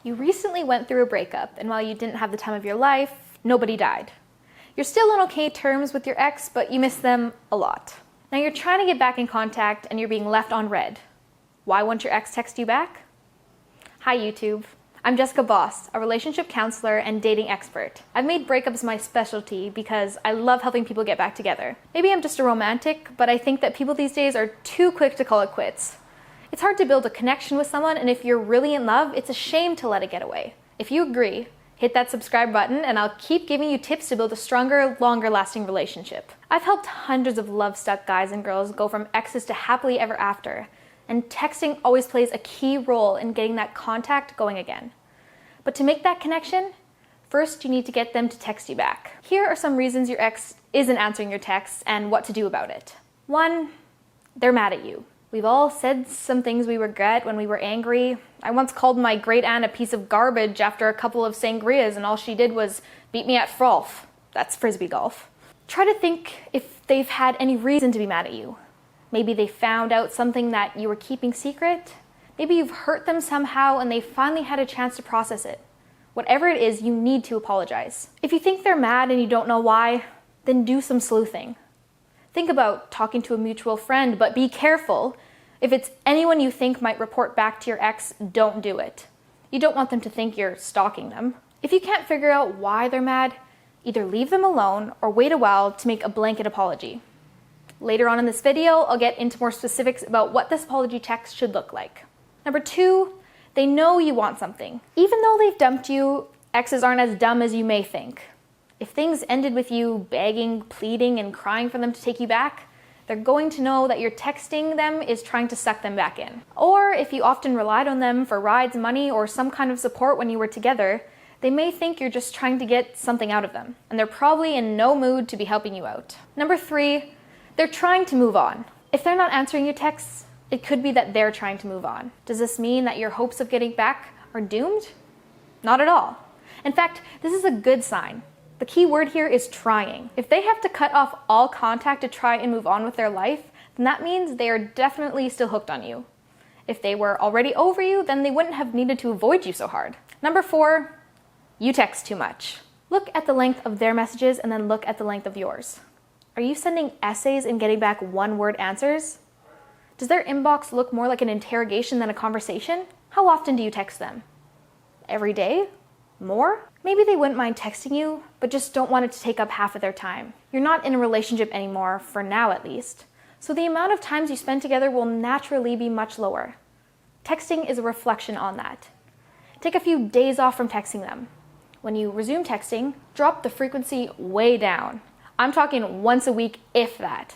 You recently went through a breakup, and while you didn't have the time of your life, nobody died. You're still on okay terms with your ex, but you miss them a lot. Now you're trying to get back in contact and you're being left on red. Why won't your ex text you back? Hi YouTube. I'm Jessica Boss, a relationship counselor and dating expert. I've made breakups my specialty because I love helping people get back together. Maybe I'm just a romantic, but I think that people these days are too quick to call it quits. It's hard to build a connection with someone, and if you're really in love, it's a shame to let it get away. If you agree, hit that subscribe button and I'll keep giving you tips to build a stronger, longer lasting relationship. I've helped hundreds of love-stuck guys and girls go from exes to happily ever after, and texting always plays a key role in getting that contact going again. But to make that connection, first you need to get them to text you back. Here are some reasons your ex isn't answering your texts and what to do about it. 1, they're mad at you. We've all said some things we regret when we were angry. I once called my great aunt a piece of garbage after a couple of sangrias, and all she did was beat me at frolf. That's frisbee golf. Try to think if they've had any reason to be mad at you. Maybe they found out something that you were keeping secret. Maybe you've hurt them somehow and they finally had a chance to process it. Whatever it is, you need to apologize. If you think they're mad and you don't know why, then do some sleuthing. Think about talking to a mutual friend, but be careful. If it's anyone you think might report back to your ex, don't do it. You don't want them to think you're stalking them. If you can't figure out why they're mad, either leave them alone or wait a while to make a blanket apology. Later on in this video, I'll get into more specifics about what this apology text should look like. Number 2, they know you want something. Even though they've dumped you, exes aren't as dumb as you may think. If things ended with you begging, pleading, and crying for them to take you back, they're going to know that your texting them is trying to suck them back in. Or if you often relied on them for rides, money, or some kind of support when you were together, they may think you're just trying to get something out of them, and they're probably in no mood to be helping you out. Number 3, they're trying to move on. If they're not answering your texts, it could be that they're trying to move on. Does this mean that your hopes of getting back are doomed? Not at all. In fact, this is a good sign. The key word here is trying. If they have to cut off all contact to try and move on with their life, then that means they are definitely still hooked on you. If they were already over you, then they wouldn't have needed to avoid you so hard. Number 4, you text too much. Look at the length of their messages and then look at the length of yours. Are you sending essays and getting back one-word answers? Does their inbox look more like an interrogation than a conversation? How often do you text them? Every day? More? Maybe they wouldn't mind texting you, but just don't want it to take up half of their time. You're not in a relationship anymore, for now at least, so the amount of times you spend together will naturally be much lower. Texting is a reflection on that. Take a few days off from texting them. When you resume texting, drop the frequency way down. I'm talking once a week, if that.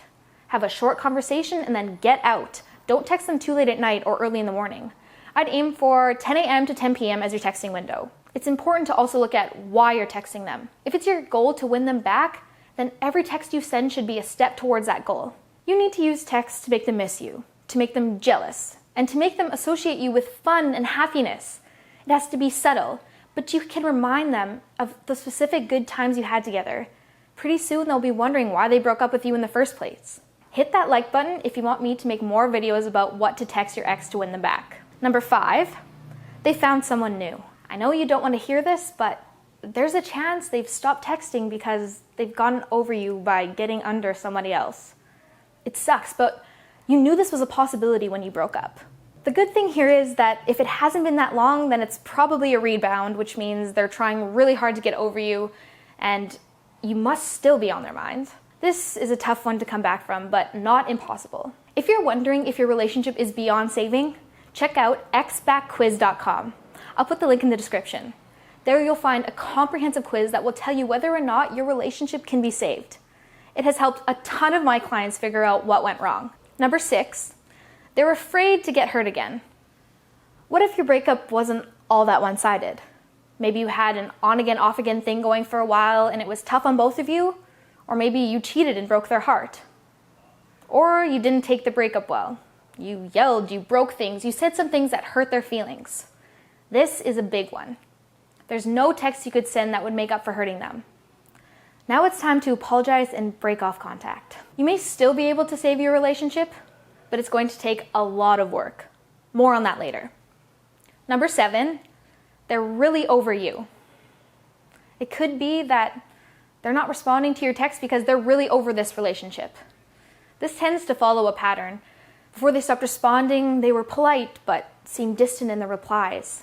Have a short conversation and then get out. Don't text them too late at night or early in the morning. I'd aim for 10 a.m. to 10 p.m. as your texting window. It's important to also look at why you're texting them. If it's your goal to win them back, then every text you send should be a step towards that goal. You need to use texts to make them miss you, to make them jealous, and to make them associate you with fun and happiness. It has to be subtle, but you can remind them of the specific good times you had together. Pretty soon they'll be wondering why they broke up with you in the first place. Hit that like button if you want me to make more videos about what to text your ex to win them back. Number 5, they found someone new. I know you don't want to hear this, but there's a chance they've stopped texting because they've gotten over you by getting under somebody else. It sucks, but you knew this was a possibility when you broke up. The good thing here is that if it hasn't been that long, then it's probably a rebound, which means they're trying really hard to get over you, and you must still be on their minds. This is a tough one to come back from, but not impossible. If you're wondering if your relationship is beyond saving, check out xbackquiz.com. I'll put the link in the description. There you'll find a comprehensive quiz that will tell you whether or not your relationship can be saved. It has helped a ton of my clients figure out what went wrong. Number 6, they're afraid to get hurt again. What if your breakup wasn't all that one-sided? Maybe you had an on-again, off-again thing going for a while and it was tough on both of you, or maybe you cheated and broke their heart. Or you didn't take the breakup well. You yelled, you broke things, you said some things that hurt their feelings. This is a big one. There's no text you could send that would make up for hurting them. Now it's time to apologize and break off contact. You may still be able to save your relationship, but it's going to take a lot of work. More on that later. Number 7, they're really over you. It could be that they're not responding to your text because they're really over this relationship. This tends to follow a pattern. Before they stopped responding, they were polite but seemed distant in their replies.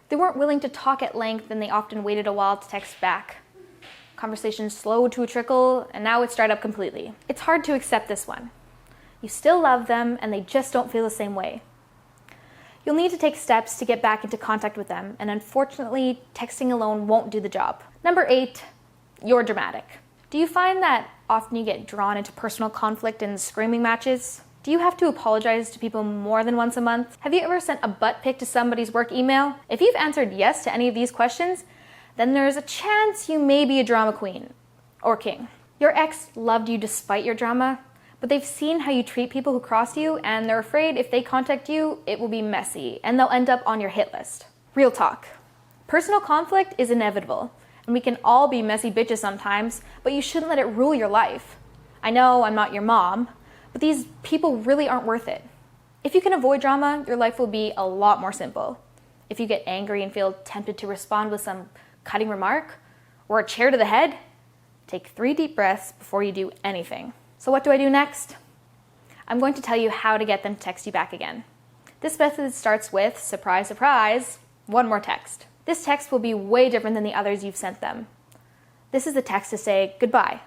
They weren't willing to talk at length, and they often waited a while to text back. Conversation slowed to a trickle, and now it's dried up completely. It's hard to accept this one. You still love them, and they just don't feel the same way. You'll need to take steps to get back into contact with them, and unfortunately, texting alone won't do the job. Number 8, you're dramatic. Do you find that often you get drawn into personal conflict and screaming matches? Do you have to apologize to people more than once a month? Have you ever sent a butt pic to somebody's work email? If you've answered yes to any of these questions, then there's a chance you may be a drama queen or king. Your ex loved you despite your drama, but they've seen how you treat people who cross you, and they're afraid if they contact you, it will be messy, and they'll end up on your hit list. Real talk. Personal conflict is inevitable, and we can all be messy bitches sometimes, but you shouldn't let it rule your life. I know I'm not your mom, but these people really aren't worth it. If you can avoid drama, your life will be a lot more simple. If you get angry and feel tempted to respond with some cutting remark or a chair to the head, take 3 deep breaths before you do anything. So what do I do next? I'm going to tell you how to get them to text you back again. This method starts with, surprise, surprise, one more text. This text will be way different than the others you've sent them. This is the text to say goodbye.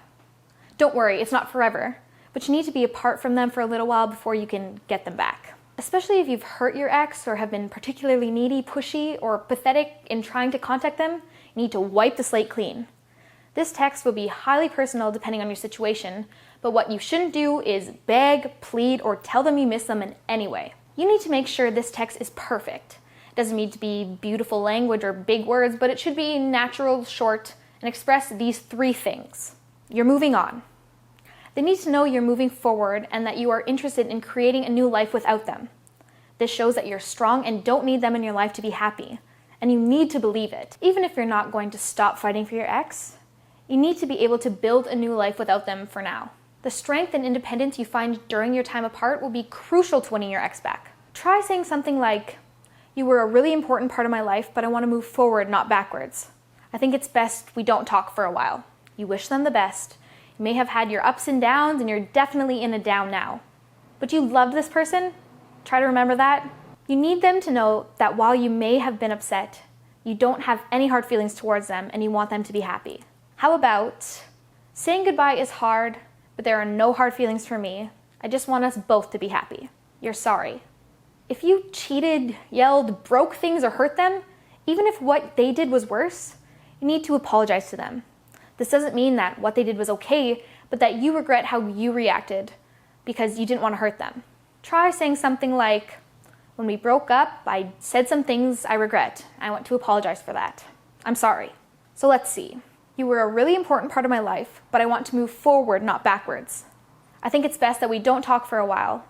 Don't worry, it's not forever, but you need to be apart from them for a little while before you can get them back. Especially if you've hurt your ex or have been particularly needy, pushy, or pathetic in trying to contact them, you need to wipe the slate clean. This text will be highly personal depending on your situation, but what you shouldn't do is beg, plead, or tell them you miss them in any way. You need to make sure this text is perfect. It doesn't need to be beautiful language or big words, but it should be natural, short, and express these 3 things. You're moving on. They need to know you're moving forward and that you are interested in creating a new life without them. This shows that you're strong and don't need them in your life to be happy. And you need to believe it. Even if you're not going to stop fighting for your ex, you need to be able to build a new life without them for now. The strength and independence you find during your time apart will be crucial to winning your ex back. Try saying something like, "You were a really important part of my life, but I want to move forward, not backwards. I think it's best we don't talk for a while." You wish them the best. You may have had your ups and downs, and you're definitely in a down now. But you loved this person? Try to remember that. You need them to know that while you may have been upset, you don't have any hard feelings towards them and you want them to be happy. How about, "Saying goodbye is hard, but there are no hard feelings for me. I just want us both to be happy. You're sorry." If you cheated, yelled, broke things, or hurt them, even if what they did was worse, you need to apologize to them. This doesn't mean that what they did was okay, but that you regret how you reacted because you didn't want to hurt them. Try saying something like, "When we broke up, I said some things I regret. I want to apologize for that. I'm sorry." So let's see. "You were a really important part of my life, but I want to move forward, not backwards. I think it's best that we don't talk for a while.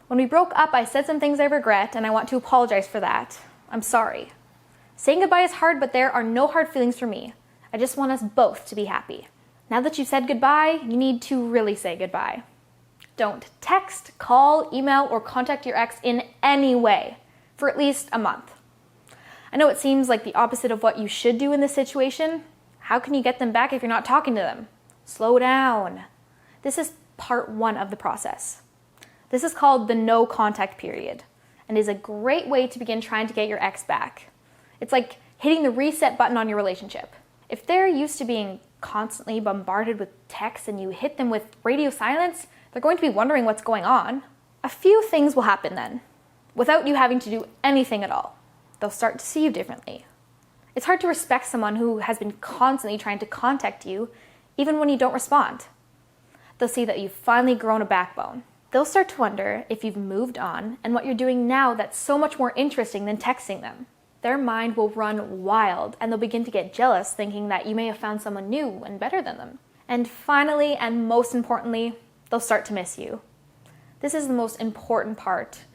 When we broke up, I said some things I regret, and I want to apologize for that. I'm sorry. Saying goodbye is hard, but there are no hard feelings for me. I just want us both to be happy." Now that you've said goodbye, you need to really say goodbye. Don't text, call, email, or contact your ex in any way for at least a month. I know it seems like the opposite of what you should do in this situation. How can you get them back if you're not talking to them? Slow down. This is part 1 of the process. This is called the no contact period and is a great way to begin trying to get your ex back. It's like hitting the reset button on your relationship. If they're used to being constantly bombarded with texts and you hit them with radio silence, they're going to be wondering what's going on. A few things will happen then, without you having to do anything at all. They'll start to see you differently. It's hard to respect someone who has been constantly trying to contact you, even when you don't respond. They'll see that you've finally grown a backbone. They'll start to wonder if you've moved on and what you're doing now that's so much more interesting than texting them. Their mind will run wild and they'll begin to get jealous, thinking that you may have found someone new and better than them. And finally, and most importantly, they'll start to miss you. This is the most important part.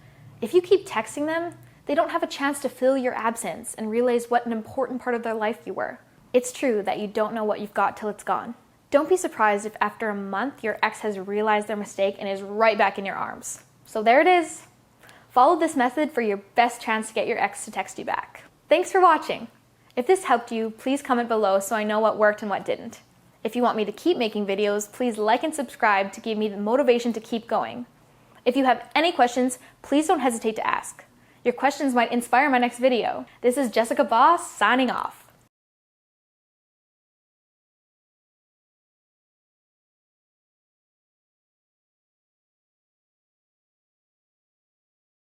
If you keep texting them, they don't have a chance to fill your absence and realize what an important part of their life you were. It's true that you don't know what you've got till it's gone. Don't be surprised if after a month your ex has realized their mistake and is right back in your arms. So there it is. Follow this method for your best chance to get your ex to text you back. Thanks for watching. If this helped you, please comment below so I know what worked and what didn't. If you want me to keep making videos, please like and subscribe to give me the motivation to keep going. If you have any questions, please don't hesitate to ask. Your questions might inspire my next video. This is Jessica Boss, signing off.